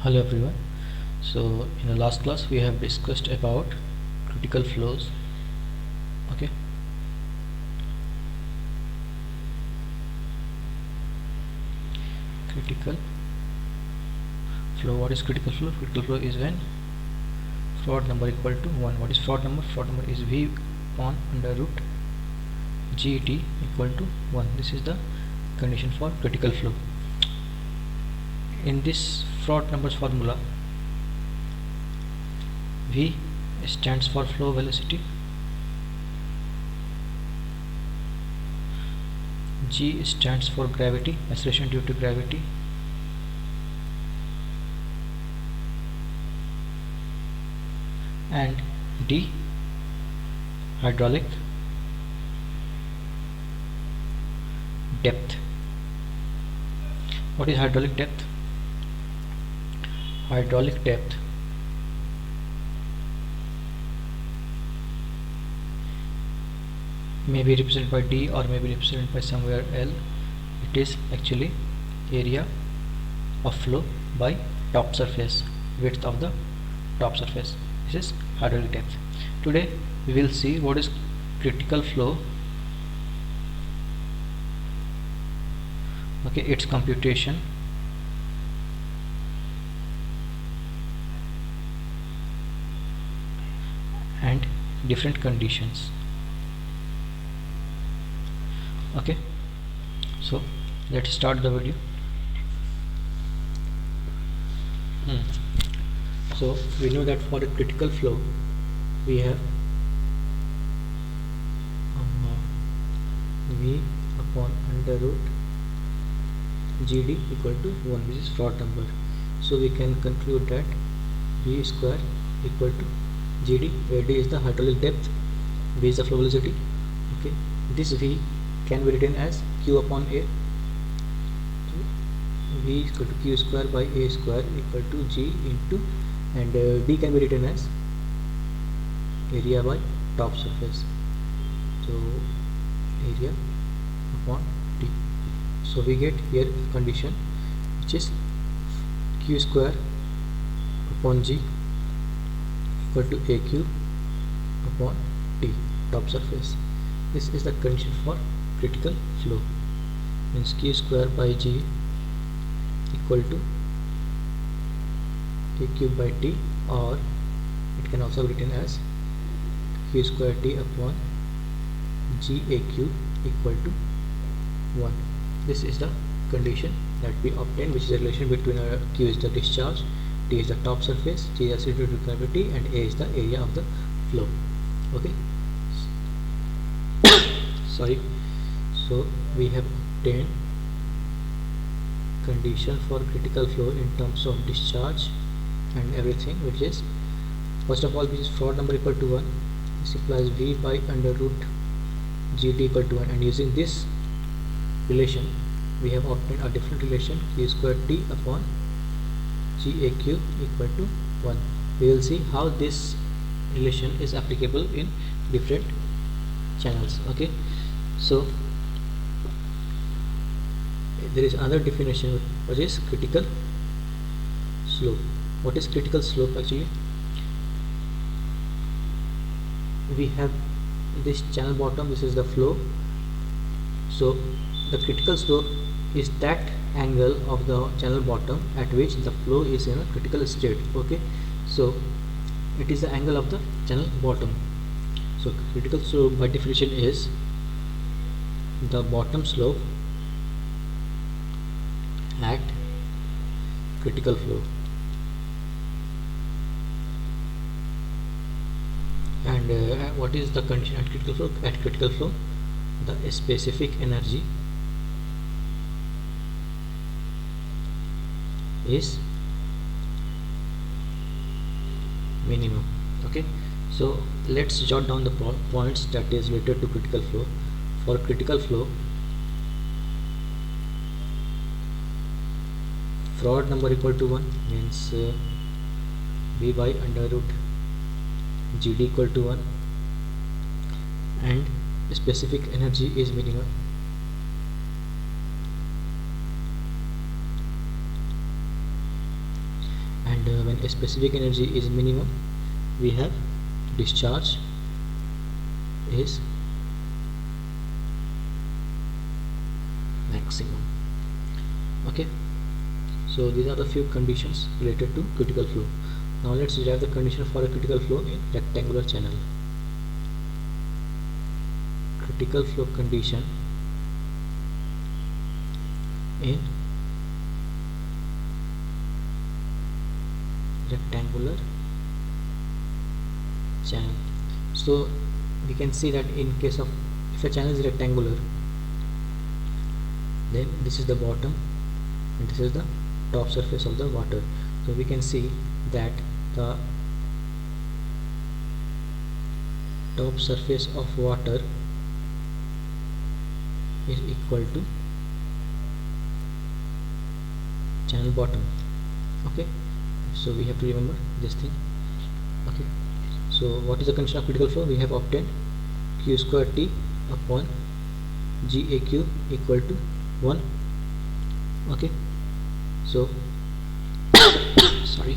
Hello everyone. So in the last class we have discussed about critical flows. Okay. Critical flow. What is critical flow? Critical flow is when float number equal to 1. What is float number? Float number is V upon under root GT equal to 1. This is the condition for critical flow. In this float numbers formula, V stands for flow velocity, G stands for gravity, acceleration due to gravity, and D hydraulic depth. What is hydraulic depth? Hydraulic depth may be represented by D or may be represented by somewhere L. It is actually area of flow by top surface, width of the top surface. This is hydraulic depth. Today we will see what is critical flow. Okay, its computation, and different conditions. Okay, so let's start the video. So we know that for a critical flow we have V upon under root GD equal to 1, which is float number. So we can conclude that V square equal to GD, where D is the hydraulic depth, V is the flow velocity. Okay, this V can be written as Q upon A. So V is equal to Q square by A square equal to G into, and D can be written as area by top surface. So area upon D. So we get here a condition which is Q square upon G equal to AQ upon T, top surface. This is the condition for critical flow. Means Q square by G equal to AQ by T, or it can also be written as Q square T upon GAQ equal to 1. This is the condition that we obtain, which is the relation between Q is the discharge, T is the top surface, G is the due to gravity, and A is the area of the flow. Okay. Sorry. So we have obtained condition for critical flow in terms of discharge and everything, which is, first of all, which is float number equal to 1. This implies V by under root GT equal to 1, and using this relation we have obtained a different relation, Q square T upon GAQ equal to 1. We will see how this relation is applicable in different channels. Okay, so there is another definition, which is critical slope. What is critical slope? Actually, we have this channel bottom, this is the flow. So the critical slope is that angle of the channel bottom at which the flow is in a critical state. Okay, so it is the angle of the channel bottom. So critical slope by definition is the bottom slope at critical flow. And what is the condition at critical flow? At critical flow, the specific energy is minimum. Okay, so let's jot down the points that is related to critical flow. For critical flow, float number equal to 1 means V by under root GD equal to 1, and specific energy is minimum. and when a specific energy is minimum, we have discharge is maximum. Okay, so these are the few conditions related to critical flow. Now let's derive the condition for a critical flow in rectangular channel. Critical flow condition in rectangular channel. So we can see that in case of, if a channel is rectangular, then this is the bottom and this is the top surface of the water. So we can see that the top surface of water is equal to channel bottom. Okay, so we have to remember this thing. Okay, so what is the condition of critical flow? We have obtained Q square T upon GAQ equal to 1. Okay, so sorry,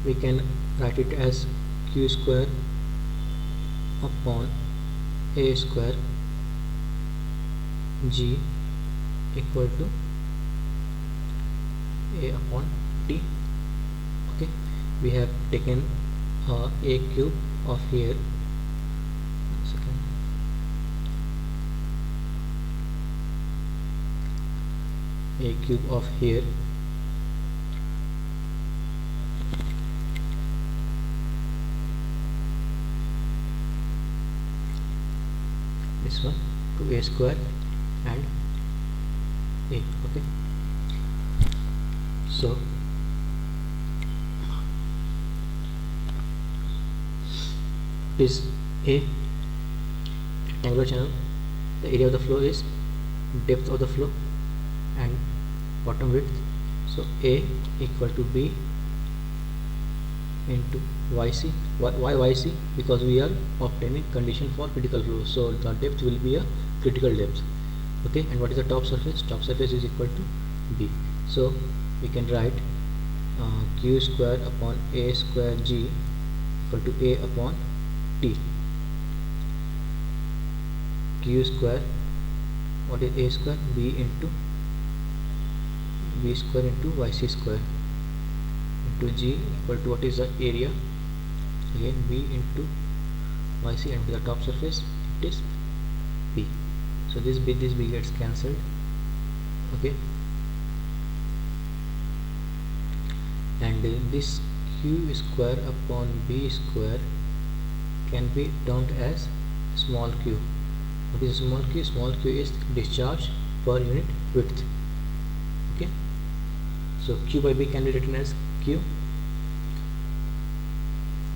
we can write it as Q square upon A square G equal to A upon T. Okay, we have taken A cube of here, A cube of here this one to A square and A. Okay, so is a rectangular channel. The area of the flow is depth of the flow and bottom width. So A equal to B into YC. Why YC? Because we are obtaining condition for critical flow, so the depth will be a critical depth. Okay, and what is the top surface? Top surface is equal to B. So we can write Q square upon A square G equal to A upon T. Q square, what is A square? B into B square into YC square into G equal to, what is the area? Again B into YC, and the top surface it is B. So this B gets cancelled. Okay, and this Q square upon B square can be termed as small q. What is small q? Small q is discharge per unit width. Okay, so Q by B can be written as Q.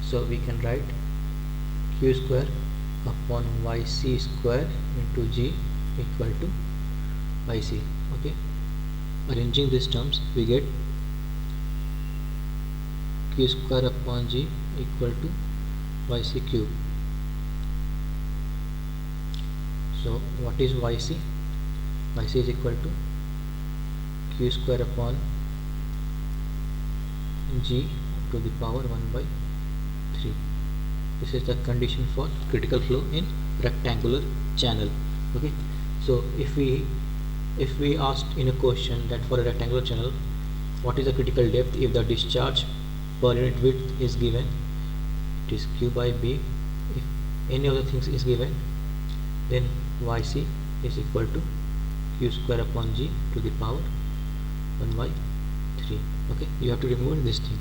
So we can write Q square upon YC square into G equal to YC. Okay, arranging these terms we get Q square upon G equal to YC cube. So what is YC? YC is equal to Q square upon G to the power 1 by 3. This is the condition for critical flow in rectangular channel. Okay, so if we asked in a question that for a rectangular channel what is the critical depth, if the discharge per unit width is given, it is Q by B. If any other things is given, then YC is equal to Q square upon G to the power 1 by 3. Okay, you have to remember this thing.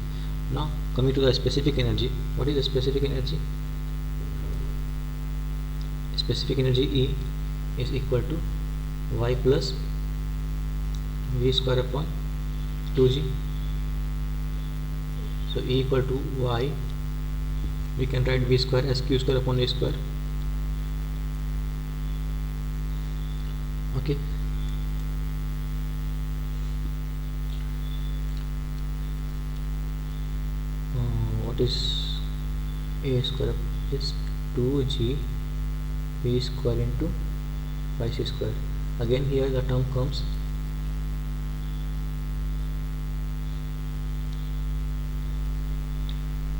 Now coming to the specific energy. What is the specific energy? Specific energy E is equal to Y plus V square upon 2G. So E equal to Y, we can write V square as Q square upon A square. Okay, what is A square? Is 2G V square into YC square. Again here the term comes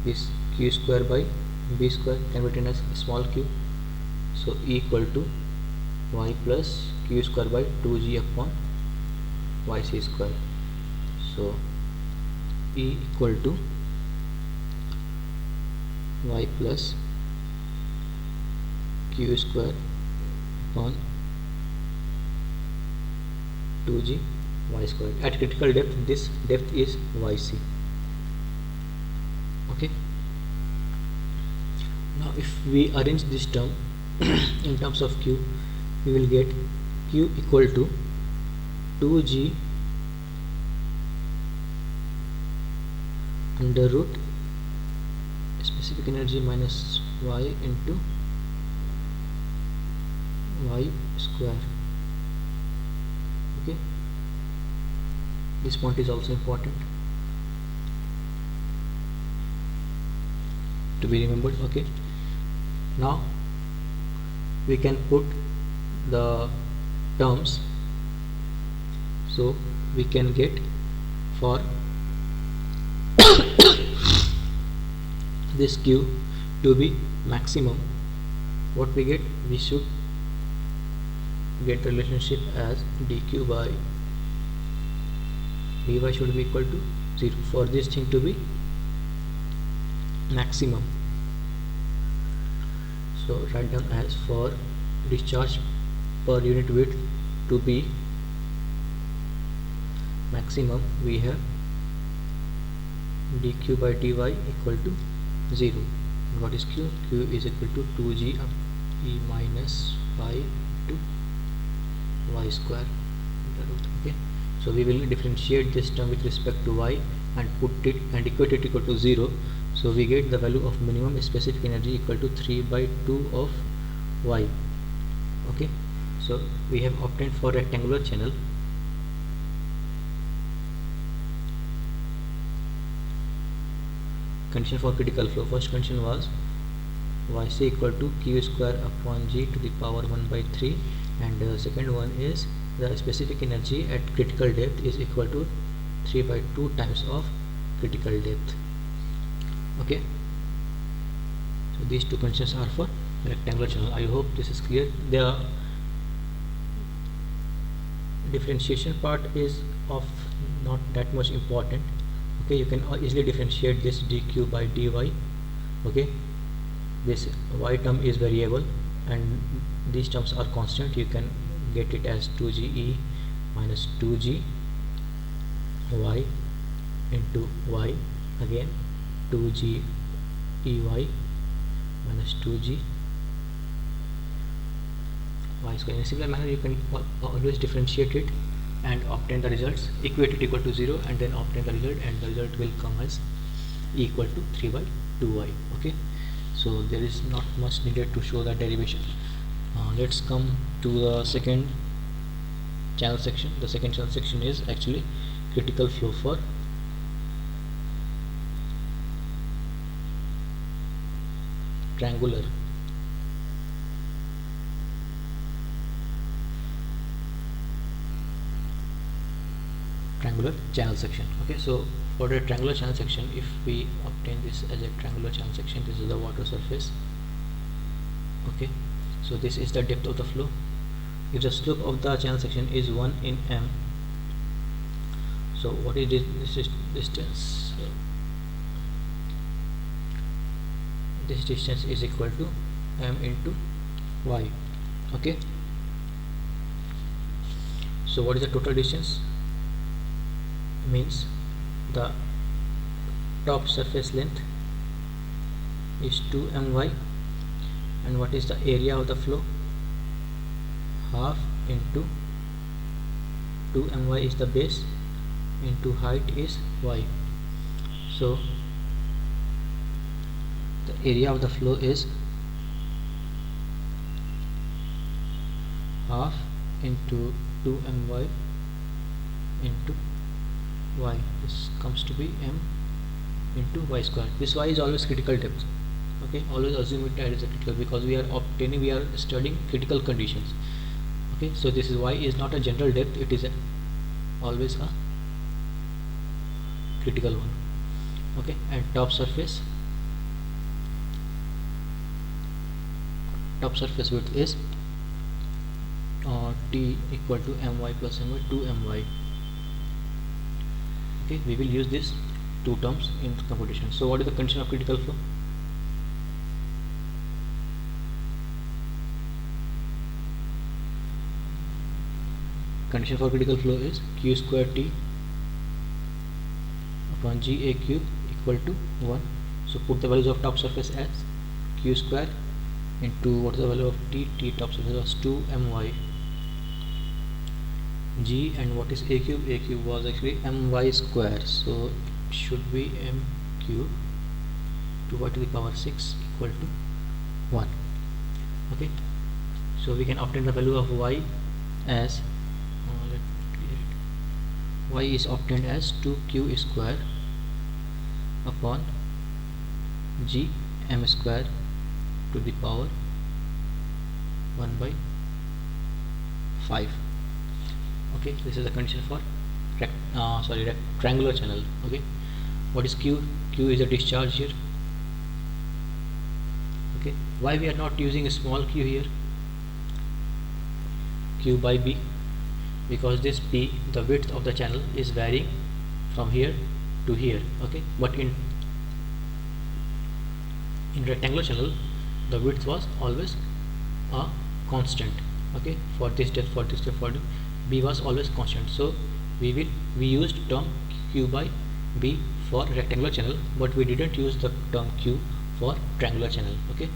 this q square by b square can be written as small q. So E equal to y plus q square by 2g upon yc square. So E equal to y plus q square upon 2g y square. At critical depth, this depth is yc. Okay. Now if we arrange this term in terms of q, we will get q equal to 2g under root specific energy minus y into y square. Okay, this point is also important to be remembered. Okay, now we can put the terms, so we can get for this q to be maximum, what we get, we should get the relationship as dq by dy should be equal to 0 for this thing to be maximum. So write down as for discharge per unit width to be maximum, we have dq by dy equal to 0. What is q? Q is equal to 2g up e minus y into y square. Okay, so we will differentiate this term with respect to y and put it and equate it equal to 0. So we get the value of minimum specific energy equal to 3 by 2 of y. Okay, so we have obtained for rectangular channel condition for critical flow. First condition was yc equal to q square upon g to the power 1 by 3, and second one is the specific energy at critical depth is equal to 3 by 2 times of critical depth. Okay, so these two conditions are for rectangular channel. I hope this is clear. The differentiation part is of not that much important. Okay, you can easily differentiate this dq by dy. Okay, this y term is variable and these terms are constant. You can get it as 2ge minus 2g y into y, again 2g ey minus 2g y square. In a similar manner, you can always differentiate it and obtain the results, equate it equal to 0 and then obtain the result, and the result will come as equal to 3 by 2y. Okay, so there is not much needed to show the derivation. Let's come to the second channel section. The second channel section is actually critical flow for triangular channel section. Okay, so for the triangular channel section, if we obtain this as a triangular channel section, this is the water surface. Okay, so this is the depth of the flow. If the slope of the channel section is 1 in m, so what is this distance? This distance is equal to m into y. Okay, so what is the total distance? Means the top surface length is 2my, and what is the area of the flow? Half into 2my is the base into height is y. So the area of the flow is half into 2my into y. This comes to be m into y square. This y is always critical depth. Okay, always assume it as a critical, because we are studying critical conditions. Okay, so this is y is not a general depth, it is always a critical one. Okay, and top surface top surface width is T equal to my plus my 2my. Okay, we will use these two terms in computation. So what is the condition of critical flow? Condition for critical flow is q square T upon Ga cube equal to 1. So put the values of top surface as q square into what is the value of T top surface was 2my. G and what is a cube was actually my square, so it should be m cube to y to the power 6 equal to 1. Okay, so we can obtain the value of y as y is obtained as 2q square upon g m square to the power 1 by 5. Okay, this is the condition for rectangular channel. Okay, what is q? Q is a discharge here. Okay, why we are not using a small q here, q by b? Because this b, the width of the channel, is varying from here to here. Okay, but in rectangular channel the width was always a constant. Okay, for this depth, for this depth, for this, b was always constant. So we used term q by b for rectangular channel, but we didn't use the term q for triangular channel. Okay,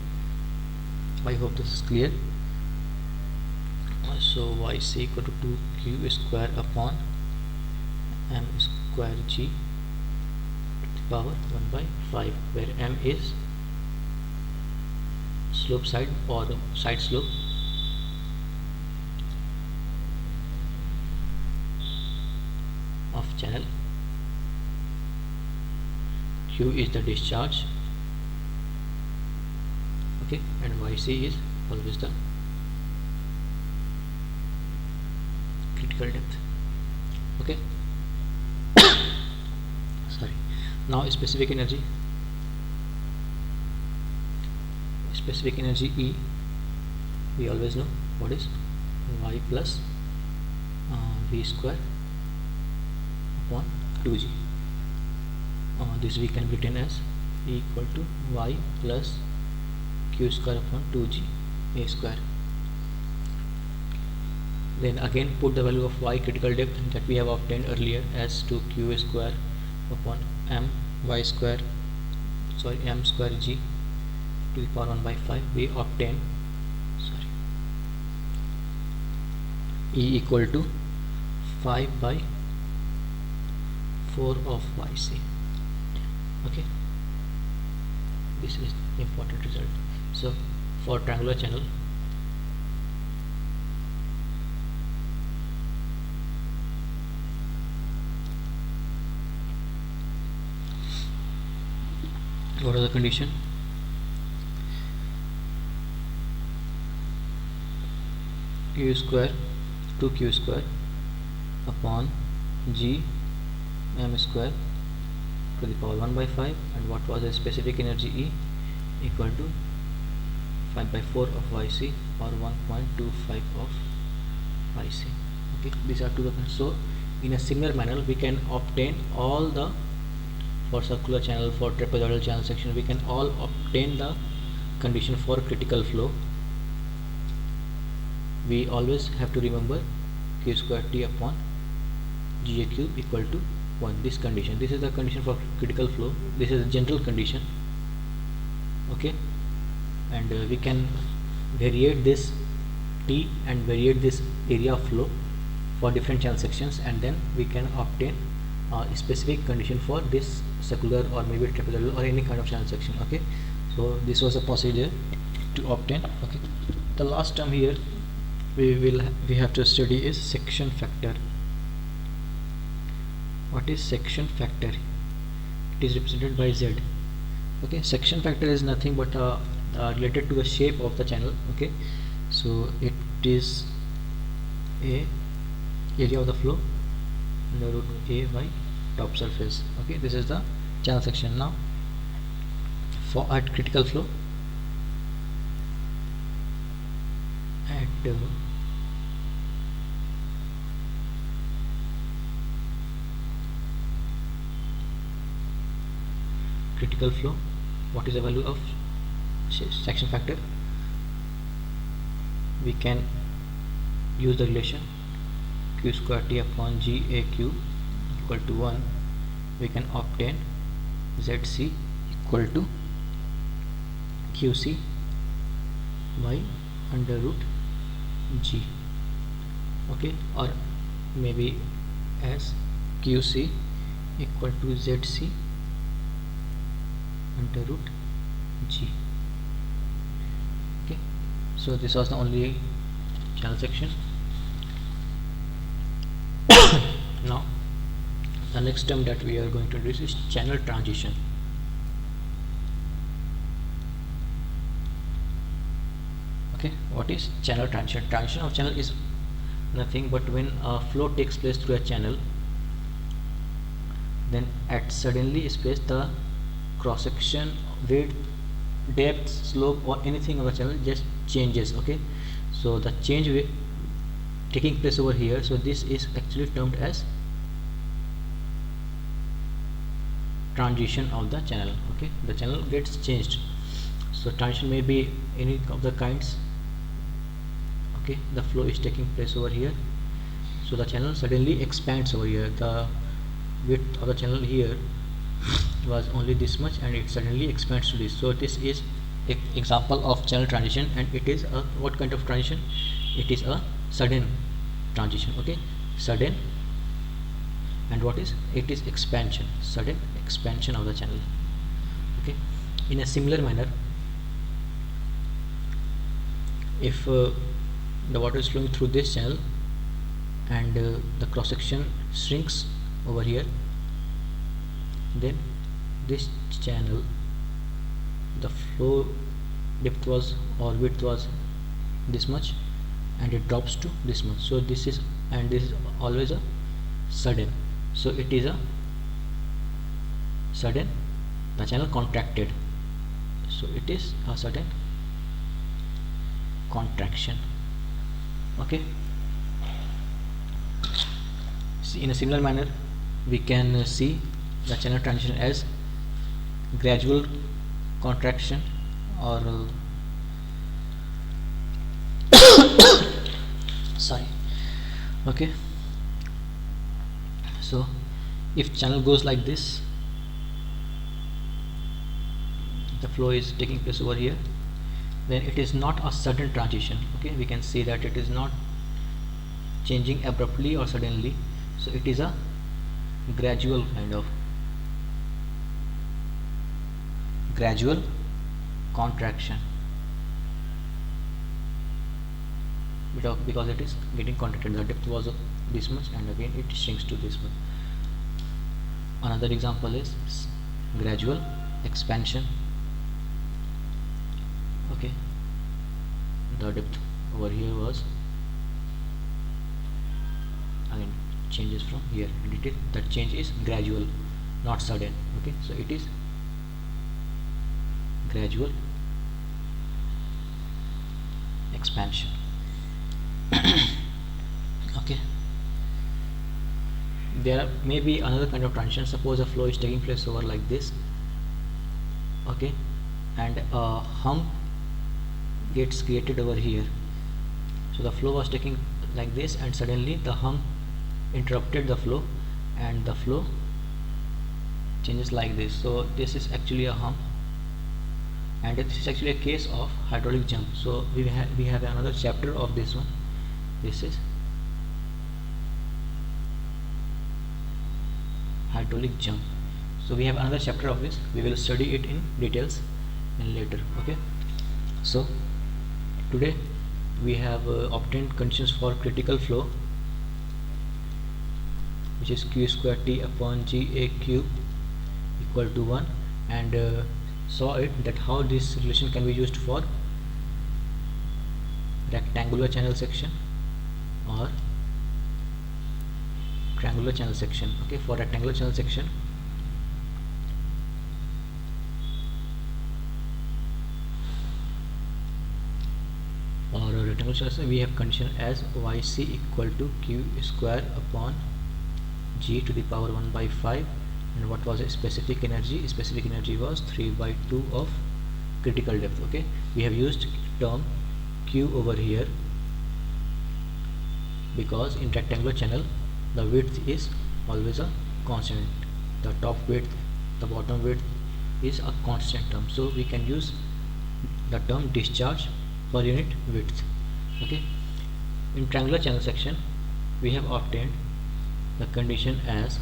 I hope this is clear. So yc equal to 2q square upon m square g to the power 1 by 5, where m is slope side or side slope, of channel, q is the discharge, okay, and yc is always the critical depth. Okay, sorry. Now specific energy E, we always know what is y plus v square upon 2g. This we can written as E equal to y plus q square upon 2g a square. Then again put the value of y critical depth that we have obtained earlier as 2q square upon m square g to the power 1 by 5. We obtain E equal to 5 by 4 of yc. Okay, this is important result. So for triangular channel, what are the condition? Q square 2q square upon g m square to the power 1 by 5, and what was the specific energy E equal to 5 by 4 of yc or 1.25 of yc. Okay, these are two different. So in a similar manner we can obtain all the, for circular channel, for trapezoidal channel section, we can all obtain the condition for critical flow. We always have to remember q square T upon Ga cube equal to 1. This condition, this is the condition for critical flow. This is a general condition. Okay, and we can variate this T and variate this area of flow for different channel sections, and then we can obtain a specific condition for this circular or maybe trapezoidal or any kind of channel section. Okay, so this was a procedure to obtain. Okay, the last term here we have to study is section factor. What is section factor? It is represented by Z. Okay, section factor is nothing but related to the shape of the channel. Okay, so it is a area of the flow under root A by top surface. Okay, this is the channel section. Now for at critical flow, critical flow, what is the value of section factor? We can use the relation q square t upon GAQ equal to 1. We can obtain ZC equal to QC by under root G, okay, or maybe as QC equal to ZC under root G. Okay, so this was the only channel section. Now the next term that we are going to introduce is channel transition. Okay, what is channel transition? Transition of channel is nothing but when a flow takes place through a channel, then at suddenly space the cross section, width, depth, slope, or anything of the channel just changes. Okay, so the change taking place over here, so this is actually termed as transition of the channel. Okay, the channel gets changed, so transition may be any of the kinds. Okay, the flow is taking place over here, so the channel suddenly expands over here. The width of the channel here was only this much and it suddenly expands to this. So this is an example of channel transition, and it is a what kind of transition? It is a sudden transition. Okay, sudden, and what is it? Is expansion, sudden expansion of the channel. Okay, in a similar manner, if the water is flowing through this channel and the cross section shrinks over here, then this channel, the flow depth was or width was this much and it drops to this much. So this is, and this is always a sudden, so it is a sudden, the channel contracted, so it is a sudden contraction. Okay, see, in a similar manner we can see the channel transition as gradual contraction or sorry. Okay, so if channel goes like this, the flow is taking place over here, then it is not a sudden transition. Okay, we can see that it is not changing abruptly or suddenly, so it is a gradual kind of gradual contraction, because it is getting contracted. The depth was this much and again it shrinks to this much. Another example is gradual expansion. Okay, the depth over here was again changes from here, and it is, that change is gradual, not sudden. Okay, so it is gradual expansion. Okay, there may be another kind of transition. Suppose a flow is taking place over like this. Okay, and a hump gets created over here. So the flow was taking like this and suddenly the hump interrupted the flow and the flow changes like this. So this is actually a hump, and this is actually a case of hydraulic jump. So we have another chapter of this one. This is hydraulic jump. So we have another chapter of this. We will study it in details in later. Okay, so today we have obtained conditions for critical flow, which is q square t upon GAQ equal to 1, and saw it that how this relation can be used for rectangular channel section or triangular channel section. Okay, for rectangular channel section, channel we have condition as yc equal to q square upon g to the power 1 by 5. And what was the specific energy? Specific energy was 3 by 2 of critical depth. Okay, we have used term q over here because in rectangular channel the width is always a constant. The top width, the bottom width is a constant term, so we can use the term discharge per unit width. Okay, in triangular channel section we have obtained the condition as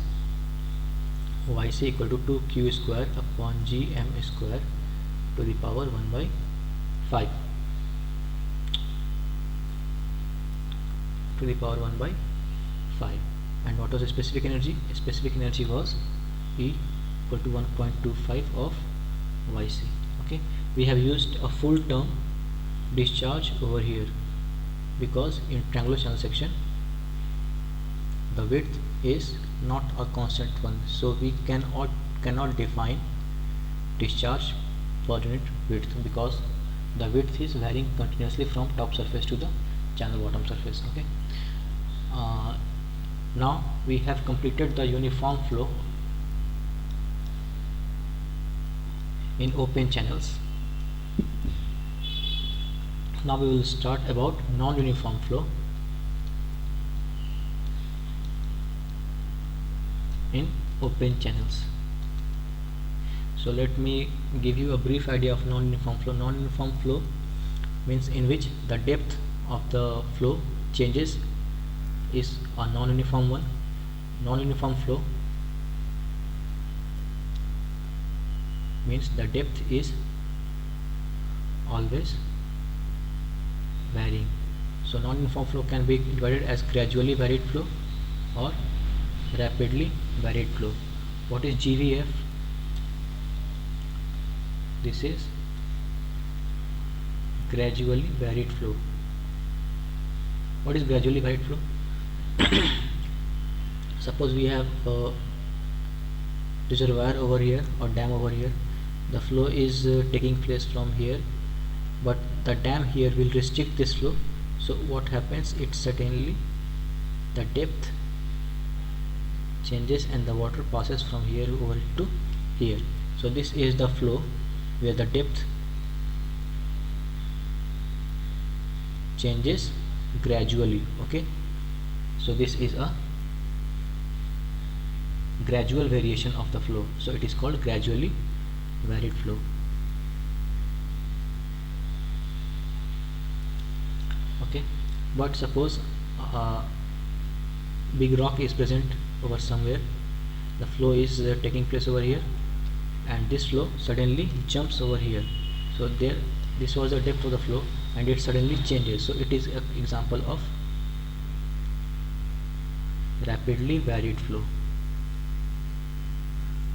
yc equal to 2q square upon gm square to the power 1 by 5 to the power 1 by 5. And what was the specific energy? Specific energy was E equal to 1.25 of yc. Okay, we have used a full term discharge over here because in triangular channel section the width is not a constant one, so we cannot define discharge per unit width because the width is varying continuously from top surface to the channel bottom surface. Okay, now we have completed the uniform flow in open channels. Now we will start about non-uniform flow in open channels. So let me give you a brief idea of non-uniform flow. Non-uniform flow means in which the depth of the flow changes is a non-uniform one. Non-uniform flow means the depth is always varying. So non-uniform flow can be divided as gradually varied flow or rapidly varied flow. What is GVF? This is gradually varied flow. What is gradually varied flow? Suppose we have a reservoir over here or dam over here. The flow is taking place from here, but the dam here will restrict this flow. So what happens? It certainly the depth changes and the water passes from here over to here. So this is the flow where the depth changes gradually. Okay, so this is a gradual variation of the flow, so it is called gradually varied flow. Okay, but suppose big rock is present over somewhere, the flow is taking place over here, and this flow suddenly jumps over here. So there, this was the depth of the flow and it suddenly changes, so it is an example of rapidly varied flow.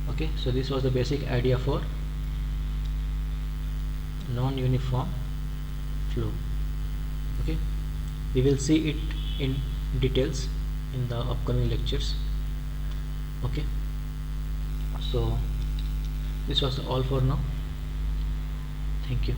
Okay, so this was the basic idea for non-uniform flow. Okay, we will see it in details in the upcoming lectures. Okay, so this was all for now. Thank you.